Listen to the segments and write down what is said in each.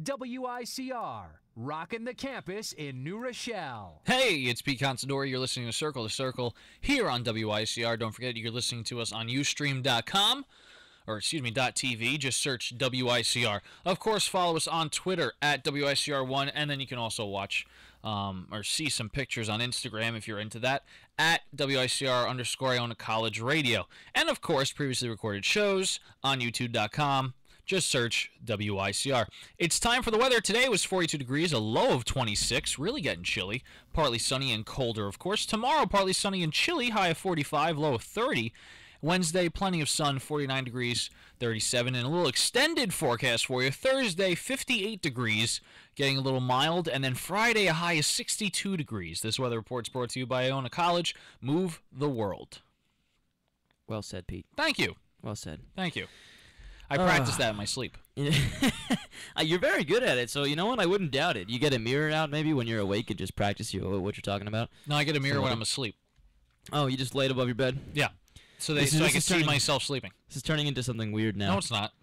WICR, rocking the campus in New Rochelle. Hey, it's Pete Considori. You're listening to Circle to Circle here on WICR. Don't forget you're listening to us on Ustream.com, or excuse me, .tv. Just search WICR. Of course, follow us on Twitter at WICR1, and then you can also watch or see some pictures on Instagram if you're into that at WICR_Iona College Radio. And of course, previously recorded shows on YouTube.com. Just search WICR. It's time for the weather. Today was 42 degrees, a low of 26, really getting chilly. Partly sunny and colder, of course. Tomorrow, partly sunny and chilly, high of 45, low of 30. Wednesday, plenty of sun, 49 degrees, 37, and a little extended forecast for you. Thursday, 58 degrees, getting a little mild, and then Friday, a high of 62 degrees. This weather report's brought to you by Iona College. Move the world. Well said, Pete. Thank you. Well said. Thank you. I practice that in my sleep. You're very good at it, so you know what? I wouldn't doubt it. You get a mirror out maybe when you're awake and just practice what you're talking about? No, I get a mirror when I'm asleep. Oh, you just lay it above your bed? Yeah. So I can see myself sleeping. This is turning into something weird now. No, it's not.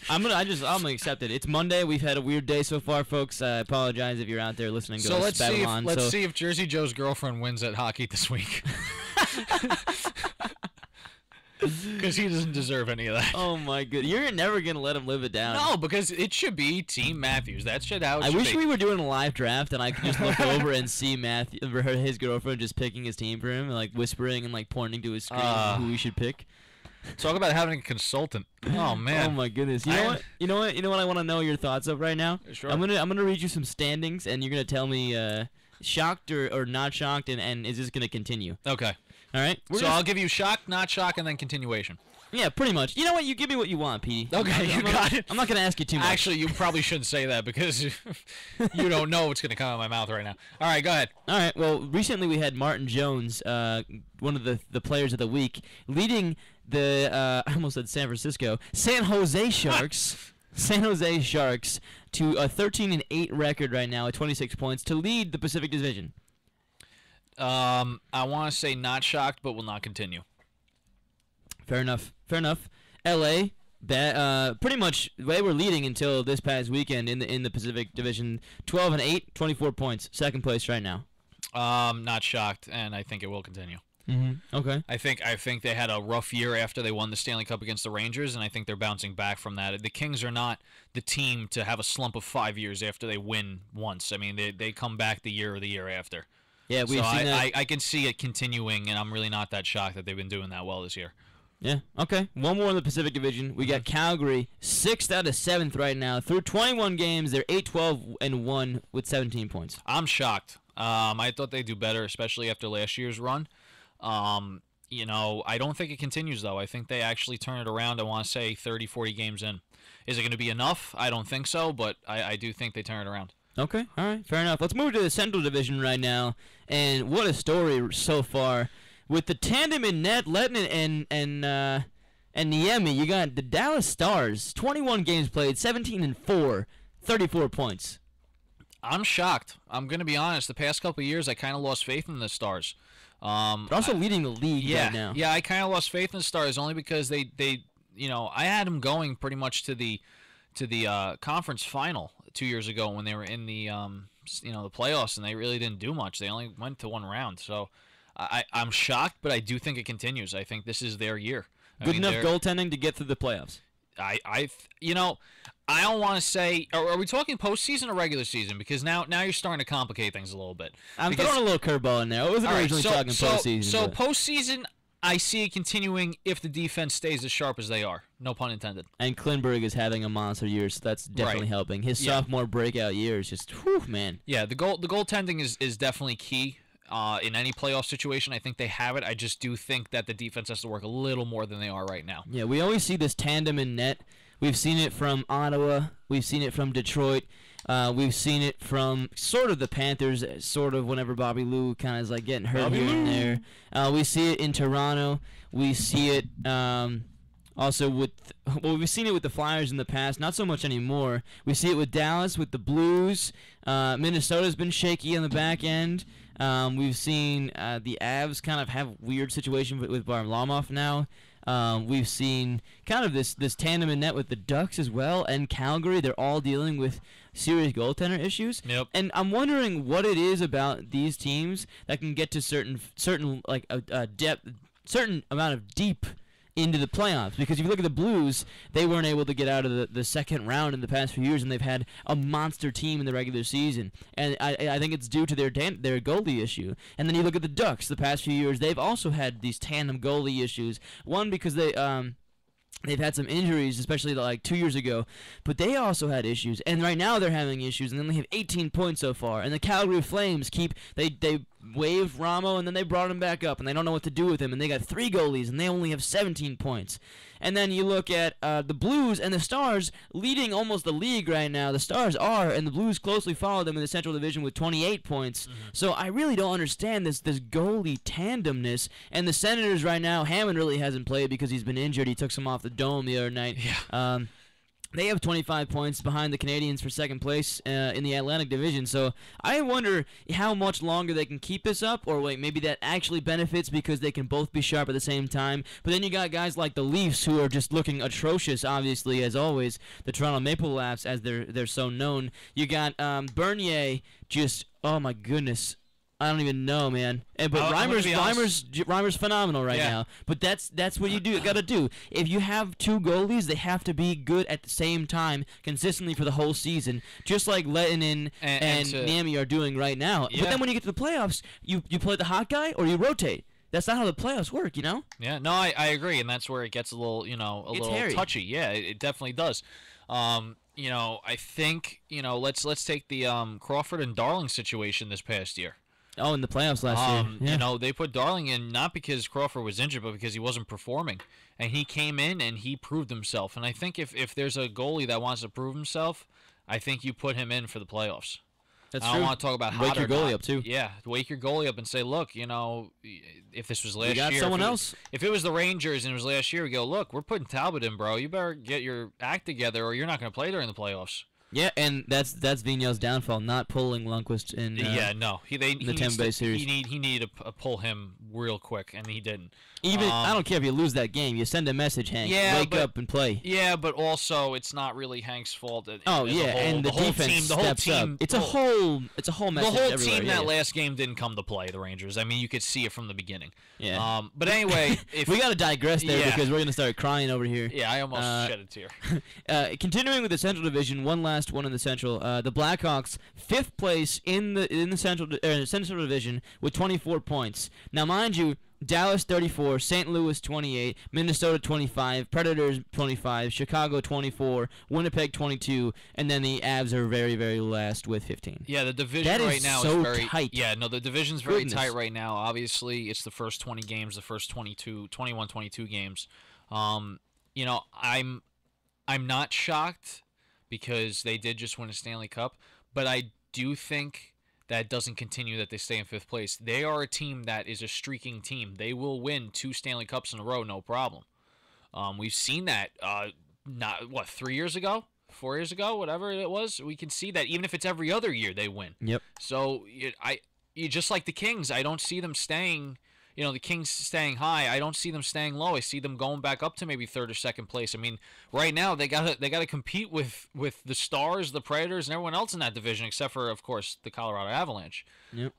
I'm gonna accept it. It's Monday. We've had a weird day so far, folks. I apologize if you're out there listening. So let's see if Jersey Joe's girlfriend wins at hockey this week. Because he doesn't deserve any of that. Oh my good! You're never gonna let him live it down. No, because it should be Team Matthews. That's how it should be. I wish we were doing a live draft and I could just look over and see his girlfriend just picking his team for him, and like whispering and like pointing to his screen who we should pick. Talk about having a consultant. Oh man. Oh my goodness. You know what? I want to know your thoughts of right now. Sure. I'm gonna read you some standings, and you're gonna tell me shocked or not shocked, and is this gonna continue? Okay. All right. I'll give you shock, not shock, and then continuation. Yeah, pretty much. You know what? You give me what you want, Petey. Okay, you got it. I'm not gonna ask you too much. Actually, you probably shouldn't say that because you don't know what's gonna come out of my mouth right now. All right, go ahead. All right. Well, recently we had Martin Jones, one of the players of the week, leading the I almost said San Jose Sharks. San Jose Sharks to a 13-8 record right now at 26 points to lead the Pacific Division. I want to say not shocked, but will not continue. Fair enough. LA, pretty much they were leading until this past weekend in the Pacific Division. 12-8, 24 points, second place right now. Not shocked, and I think it will continue. Mm-hmm. Okay. I think they had a rough year after they won the Stanley Cup against the Rangers, and I think they're bouncing back from that. The Kings are not the team to have a slump of 5 years after they win once. I mean, they come back the year after. Yeah, we've seen that. I can see it continuing, and I'm really not that shocked that they've been doing that well this year. Yeah, okay. One more in the Pacific Division. We got Calgary, 6th out of 7th right now. Through 21 games, they're 8-12-1 with 17 points. I'm shocked. I thought they'd do better, especially after last year's run. I don't think it continues, though. I think they actually turn it around, I want to say, 30, 40 games in. Is it going to be enough? I don't think so, but I do think they turn it around. Okay, all right, fair enough. Let's move to the Central Division right now, and what a story so far. With the tandem in net, Letton and Niemi, you got the Dallas Stars, 21 games played, 17-4, 34 points. I'm shocked. I'm going to be honest. The past couple of years, I kind of lost faith in the Stars. They're also leading the league right now. Yeah, I kind of lost faith in the Stars only because they I had them going pretty much to the conference final 2 years ago when they were in the the playoffs, and they really didn't do much. They only went to one round. So I'm shocked, but I do think it continues. I think this is their year. Good enough goaltending to get through the playoffs. I don't want to say. Are we talking postseason or regular season? Because now you're starting to complicate things a little bit. I'm throwing a little curveball in there. I wasn't originally talking postseason. So postseason, I see it continuing if the defense stays as sharp as they are. No pun intended. And Klingberg is having a monster year, so that's definitely helping. His sophomore breakout year is just, whew, man. Yeah, the goaltending is definitely key. In any playoff situation, I think they have it. I just do think that the defense has to work a little more than they are right now. Yeah, we always see this tandem in net. We've seen it from Ottawa. We've seen it from Detroit. We've seen it from sort of the Panthers, sort of whenever Bobby Lou kind of is like getting hurt here and there. We see it in Toronto. We see it also we've seen it with the Flyers in the past, not so much anymore. We see it with Dallas, with the Blues. Minnesota's been shaky on the back end. We've seen the Avs kind of have weird situation with Varlamov now. We've seen kind of this tandem in net with the Ducks as well, and Calgary. They're all dealing with serious goaltender issues. Yep. And I'm wondering what it is about these teams that can get to certain like a depth, certain amount of deep into the playoffs. Because if you look at the Blues, they weren't able to get out of the second round in the past few years, and they've had a monster team in the regular season. And I think it's due to their goalie issue. And then you look at the Ducks. The past few years, they've also had these tandem goalie issues. One, because they've had some injuries, especially like 2 years ago, but they also had issues, and right now they're having issues, and they only have 18 points so far. And the Calgary Flames they waived Ramo, and then they brought him back up, and they don't know what to do with him, and they got 3 goalies, and they only have 17 points. And then you look at the Blues and the Stars leading almost the league right now. The Stars are, and the Blues closely follow them in the Central Division with 28 points. So I really don't understand this goalie tandemness. And the Senators right now, Hammond really hasn't played because he's been injured. He took some off the dome the other night. Yeah. They have 25 points behind the Canadians for second place in the Atlantic Division. So I wonder how much longer they can keep this up, or wait, maybe that actually benefits because they can both be sharp at the same time. But then you got guys like the Leafs who are just looking atrocious, obviously, as always. The Toronto Maple Leafs, as they're so known. You got Bernier, just, oh my goodness. I don't even know, man. But Reimer's phenomenal right now. But that's what you got to do. If you have 2 goalies, they have to be good at the same time, consistently for the whole season, just like Lettinen and Niemi are doing right now. Yeah. But then when you get to the playoffs, you play the hot guy or you rotate. That's not how the playoffs work, you know? Yeah, no, I agree, and that's where it gets a little, hairy. touchy. Yeah, it definitely does. I think, let's take the Crawford and Darling situation this past year. Oh, in the playoffs last year. Yeah. They put Darling in not because Crawford was injured, but because he wasn't performing. And he came in and he proved himself. And I think if there's a goalie that wants to prove himself, I think you put him in for the playoffs. That's I true. don't want to talk about wake your goalie not. up too. Yeah, wake your goalie up and say, look, if this was last You got year, someone else. If it was the Rangers and it was last year, we go, look, we're putting Talbot in, bro. You better get your act together, or you're not going to play during the playoffs. Yeah, and that's Vigneault's downfall, not pulling Lundqvist in. The Tampa Bay series. He needed to pull him real quick, and he didn't. Even I don't care if you lose that game, you send a message, Hank. Wake up and play. Yeah, but also it's not really Hank's fault. And the defense steps up. It's a whole message. The whole team that last game didn't come to play. The Rangers. I mean, you could see it from the beginning. Yeah. But anyway, we got to digress there because we're gonna start crying over here. Yeah, I almost shed a tear. Continuing with the Central Division, one last one in the Central. The Blackhawks, 5th place in the Central Division with 24 points. Now, mind you, Dallas 34, St. Louis 28, Minnesota 25, Predators 25, Chicago 24, Winnipeg 22, and then the Avs are very, very last with 15. Yeah, the division right now so is very tight. Yeah, no, the division's very tight right now. Obviously, it's the first 20 games, the first 22 games. I'm not shocked because they did just win a Stanley Cup, but I do think that doesn't continue, that they stay in 5th place. They are a team that is a streaking team. They will win 2 Stanley Cups in a row, no problem. We've seen that, 3 years ago? 4 years ago? Whatever it was. We can see that even if it's every other year, they win. Yep. So, you just like the Kings, I don't see them staying... the Kings staying high. I don't see them staying low. I see them going back up to maybe 3rd or 2nd place. I mean, right now they gotta compete with the Stars, the Predators, and everyone else in that division, except for, of course, the Colorado Avalanche. Yep.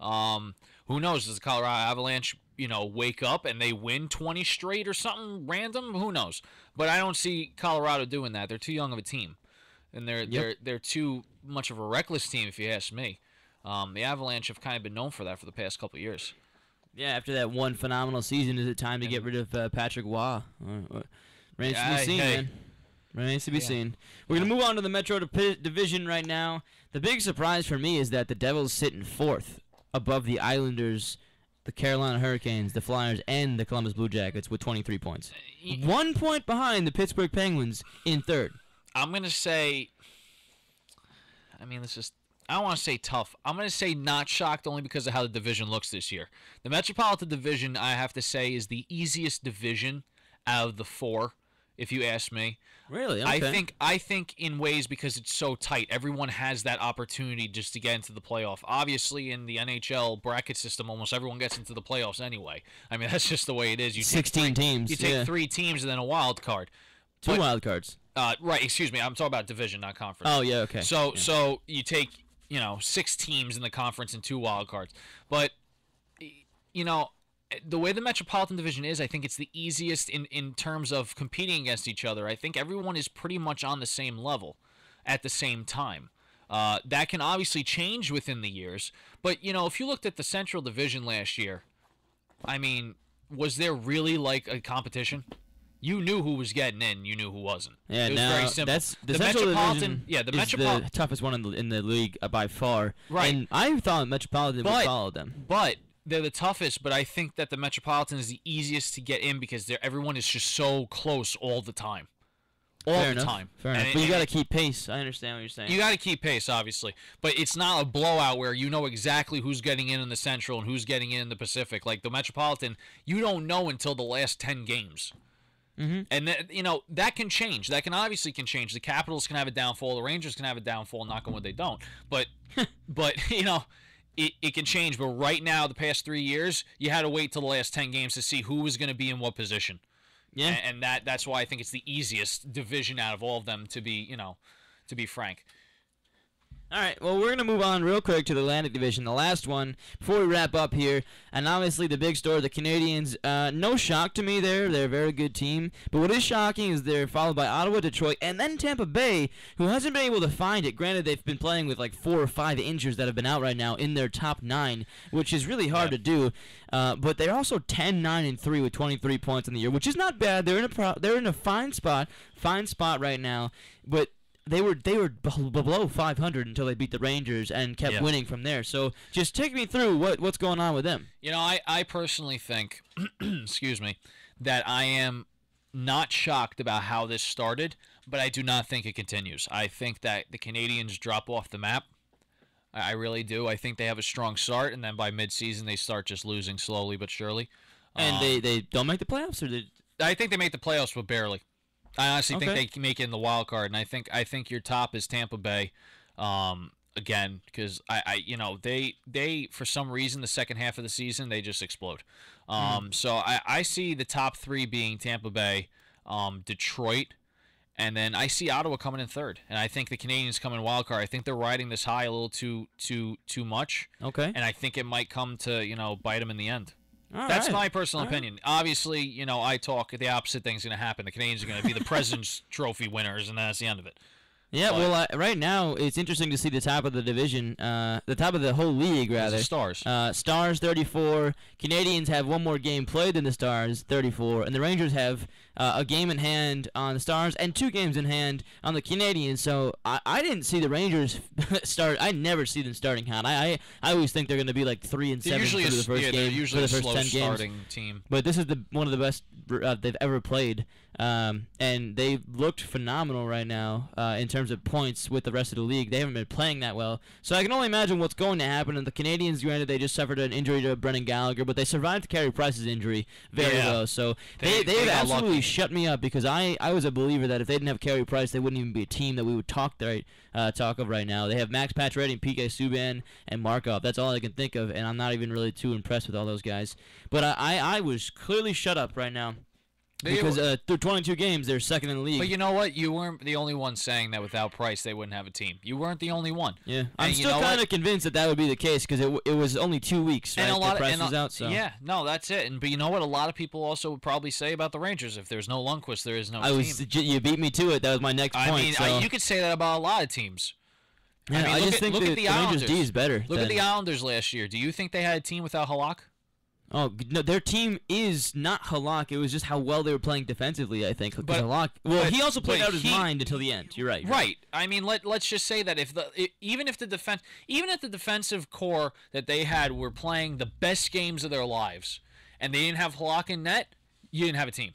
Who knows? Does the Colorado Avalanche, wake up and they win 20 straight or something random? Who knows? But I don't see Colorado doing that. They're too young of a team, and they're too much of a reckless team, if you ask me. The Avalanche have kind of been known for that for the past couple of years. Yeah, after that one phenomenal season, is it time to get rid of Patrick Waugh? Remains to be seen, man. Remains to be seen. We're going to move on to the Metro Division right now. The big surprise for me is that the Devils sit in 4th above the Islanders, the Carolina Hurricanes, the Flyers, and the Columbus Blue Jackets with 23 points. 1 point behind the Pittsburgh Penguins in 3rd. I'm going to say, I don't want to say tough. I'm going to say not shocked only because of how the division looks this year. The Metropolitan Division, I have to say, is the easiest division out of the 4 if you ask me. Really? Okay. I think in ways because it's so tight, everyone has that opportunity just to get into the playoff. Obviously, in the NHL bracket system, almost everyone gets into the playoffs anyway. I mean, that's just the way it is. You take 16 teams. You take yeah. 3 teams and then a wild card. Two wild cards. Right. Excuse me. I'm talking about division, not conference. Oh yeah. Okay. So you take 6 teams in the conference and 2 wild cards, but the way the Metropolitan Division is, I think it's the easiest in terms of competing against each other. I think everyone is pretty much on the same level at the same time. That can obviously change within the years, but if you looked at the Central Division last year, I mean, was there really like a competition? You knew who was getting in, you knew who wasn't. Yeah, it was now very simple. that's the Metropolitan. Division Yeah, the is Metropolitan. the toughest one in the league by far. Right. And I thought Metropolitan would follow them. But they're the toughest, but I think that the Metropolitan is the easiest to get in because everyone is just so close all the time. Fair enough. But you got to keep pace. I understand what you're saying. You got to keep pace, obviously. But it's not a blowout where you know exactly who's getting in the Central and who's getting in the Pacific. Like the Metropolitan, you don't know until the last 10 games. Mm-hmm. And that can change. That can obviously change. The Capitals can have a downfall. The Rangers can have a downfall. Knock on wood, they don't. But It can change, but right now, the past 3 years, you had to wait till the last 10 games to see who was going to be in what position. Yeah, and that's why I think it's the easiest division out of all of them, to be frank. All right, well, we're going to move on real quick to the Atlantic Division, the last one, before we wrap up here. And obviously the big story, the Canadians, no shock to me there. They're a very good team. But what is shocking is they're followed by Ottawa, Detroit, and then Tampa Bay, who hasn't been able to find it. Granted, they've been playing with like 4 or 5 injuries that have been out right now in their top 9, which is really hard to do. But they're also 10-9-3 with 23 points in the year, which is not bad. They're in a fine spot right now. But they were below 500 until they beat the Rangers and kept winning from there. So just take me through what's going on with them. I personally think, excuse me, that I am not shocked about how this started, but I do not think it continues. I think that the Canadians drop off the map. I really do. I think they have a strong start, and then by midseason they start just losing slowly but surely. And they don't make the playoffs, or I think they make the playoffs, but barely. I honestly think they can make it in the wild card, and I think your top is Tampa Bay, again, because they for some reason the second half of the season they just explode. So I see the top 3 being Tampa Bay, Detroit, and then I see Ottawa coming in third, and I think the Canadians come in wild card. I think they're riding this high a little too much. Okay. And I think it might come to bite them in the end. That's my personal opinion. Obviously, I talk the opposite thing's going to happen. The Canadians are going to be the President's Trophy winners, and that's the end of it. Yeah, well, right now it's interesting to see the top of the division, the top of the whole league, rather. The Stars. Stars 34. Canadians have one more game played than the Stars, 34, and the Rangers have a game in hand on the Stars and 2 games in hand on the Canadians. So I didn't see the Rangers start. I never see them starting hot. I always think they're going to be like 3-7 for the first game. They're usually for the first slow 10 starting games. team. But this is one of the best they've ever played. And they looked phenomenal right now in terms of points with the rest of the league. They haven't been playing that well. So I can only imagine what's going to happen. And the Canadians, granted, they just suffered an injury to Brendan Gallagher, but they survived Carey Price's injury very well. So they've absolutely shut me up, because I was a believer that if they didn't have Carey Price, they wouldn't even be a team that we would talk of right now. They have Max Pacioretty and PK Subban and Markov. That's all I can think of, and I'm not even really too impressed with all those guys. But I was clearly shut up right now. Because through 22 games, they're second in the league. But you know what? You weren't the only one saying that without Price, they wouldn't have a team. You weren't the only one. Yeah, I'm still kind of convinced that would be the case, because it was only 2 weeks, right? And Price was out. So yeah, no, that's it. But you know what? A lot of people also would probably say about the Rangers: if there's no Lundqvist, there is no team. You beat me to it. That was my next point. I mean, you could say that about a lot of teams. Yeah, I just think the Rangers D is better. Look at the Islanders last year. Do you think they had a team without Halak? Oh no, their team is not Halak. It was just how well they were playing defensively, I think. But Halak, he also played out his mind until the end. You're right. Right. I mean, let's just say that even if the defensive core that they had were playing the best games of their lives, and they didn't have Halak in net, you didn't have a team.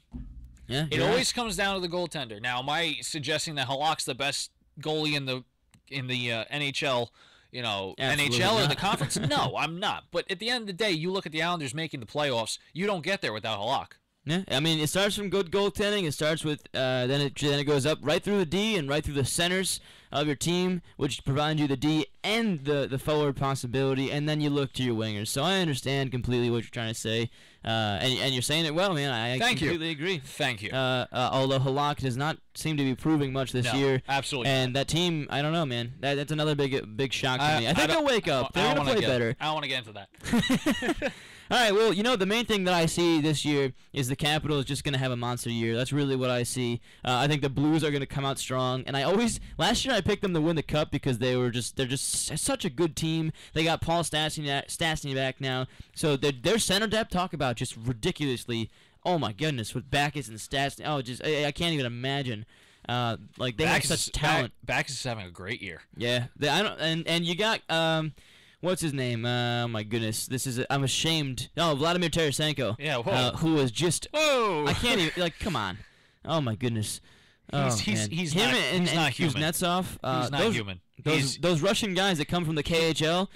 Yeah. It always comes down to the goaltender. Now, am I suggesting that Halak's the best goalie in the NHL? NHL or the conference? No, I'm not. But at the end of the day, you look at the Islanders making the playoffs. You don't get there without Halak. Yeah, I mean, it starts from good goaltending. It starts with then it goes up right through the D and right through the centers of your team, which provide you the D and the forward possibility, and then you look to your wingers. So I understand completely what you're trying to say, and you're saying it well, man. I completely agree. Thank you. Although Halak does not seem to be proving much this year. Absolutely. And that team, I don't know, man. That's another big shock to me. I think they'll wake up. They're going to play better. I don't want to get into that. All right, well, the main thing that I see this year is the Capitals just going to have a monster year. That's really what I see. I think the Blues are going to come out strong. And last year I picked them to win the Cup because they're just such a good team. They got Paul Stastny back now. So their center depth, talk about just ridiculously, oh my goodness, with Backes and Stastny. Oh, just I can't even imagine. Like they have such talent. Backes is having a great year. Yeah, and you got what's his name? Oh my goodness, I'm ashamed. Oh, Vladimir Tarasenko. Yeah, whoa. Who was just whoa. I can't even come on. Oh my goodness. He's not human. Kuznetsov. He's not human. Those Russian guys that come from the KHL.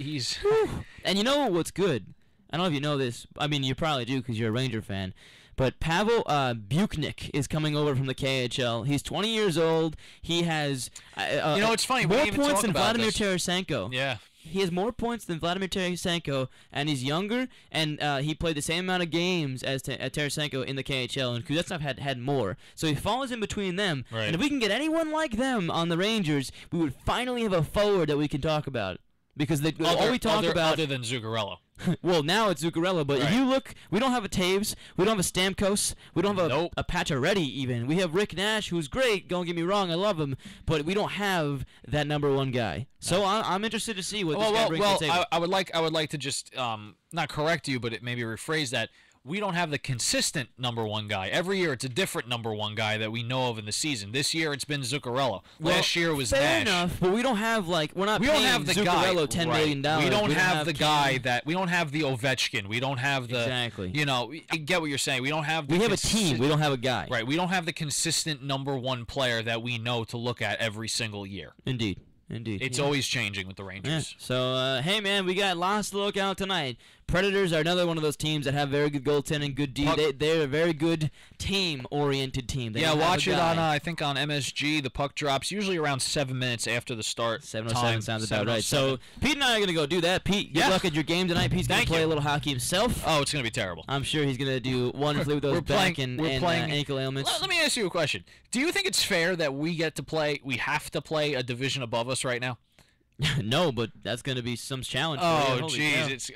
And you know what's good? I don't know if you know this. I mean, you probably do because you're a Ranger fan. But Pavel Buchnik is coming over from the KHL. He's 20 years old. He has it's funny. More points than Vladimir Tarasenko. Yeah. He has more points than Vladimir Tarasenko, and he's younger, and he played the same amount of games as Tarasenko in the KHL, and Kuznetsov had more. So he falls in between them. Right. And if we can get anyone like them on the Rangers, we would finally have a forward that we can talk about. Because all we talk about... Other than Zuccarello. Well, now it's Zuccarello, but if you look, we don't have a Taves, we don't have a Stamkos, we don't have a Pacioretty even. We have Rick Nash, who's great, don't get me wrong, I love him, but we don't have that number one guy. So I'm interested to see what this guy brings to the table. I would like to just not correct you, but maybe rephrase that. We don't have the consistent number one guy. Every year it's a different number one guy that we know of in the season. This year it's been Zuccarello. Last year was fair Nash. Enough, but we don't have we don't have the Zuccarello $10 million. We don't have the guy that we don't have the Ovechkin. We don't have the exactly. I get what you're saying. We don't have. We have a team. We don't have a guy. Right. We don't have the consistent number one player that we know to look at every single year. Indeed. It's always changing with the Rangers. Yeah. So, hey, man, we got lots to look out tonight. Predators are another one of those teams that have very good goaltending, good D. They're a very good team-oriented team. Watch it on, I think, on MSG. The puck drops usually around 7 minutes after the start. 7:07 sounds about right. So, Pete and I are going to go do that. Pete, good luck at your game tonight. Pete's going to play a little hocky himself. Oh, it's going to be terrible. I'm sure he's going to do wonderfully with those back and ankle ailments. Let me ask you a question. Do you think it's fair that we have to play a division above us right now? No, but that's going to be some challenge. Oh, jeez, it's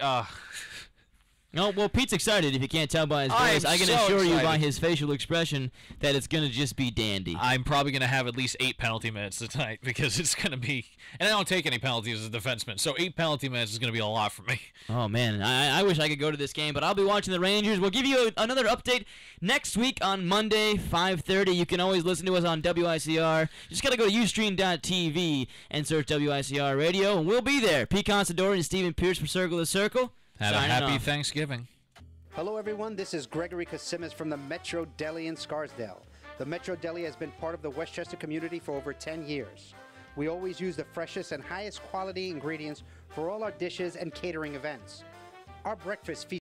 No, well, Pete's excited. If you can't tell by his voice, I can assure you by his facial expression that it's going to just be dandy. I'm probably going to have at least 8 penalty minutes tonight because it's going to be, and I don't take any penalties as a defenseman, so 8 penalty minutes is going to be a lot for me. Oh man, I wish I could go to this game, but I'll be watching the Rangers. We'll give you another update next week on Monday, 5:30. You can always listen to us on WICR. Just got to go to Ustream.tv and search WICR Radio, and we'll be there. Pete Considori and Stephen Pierce for Circle to Circle. Have a happy Thanksgiving. Hello, everyone. This is Gregory Kasimis from the Metro Deli in Scarsdale. The Metro Deli has been part of the Westchester community for over 10 years. We always use the freshest and highest quality ingredients for all our dishes and catering events. Our breakfast features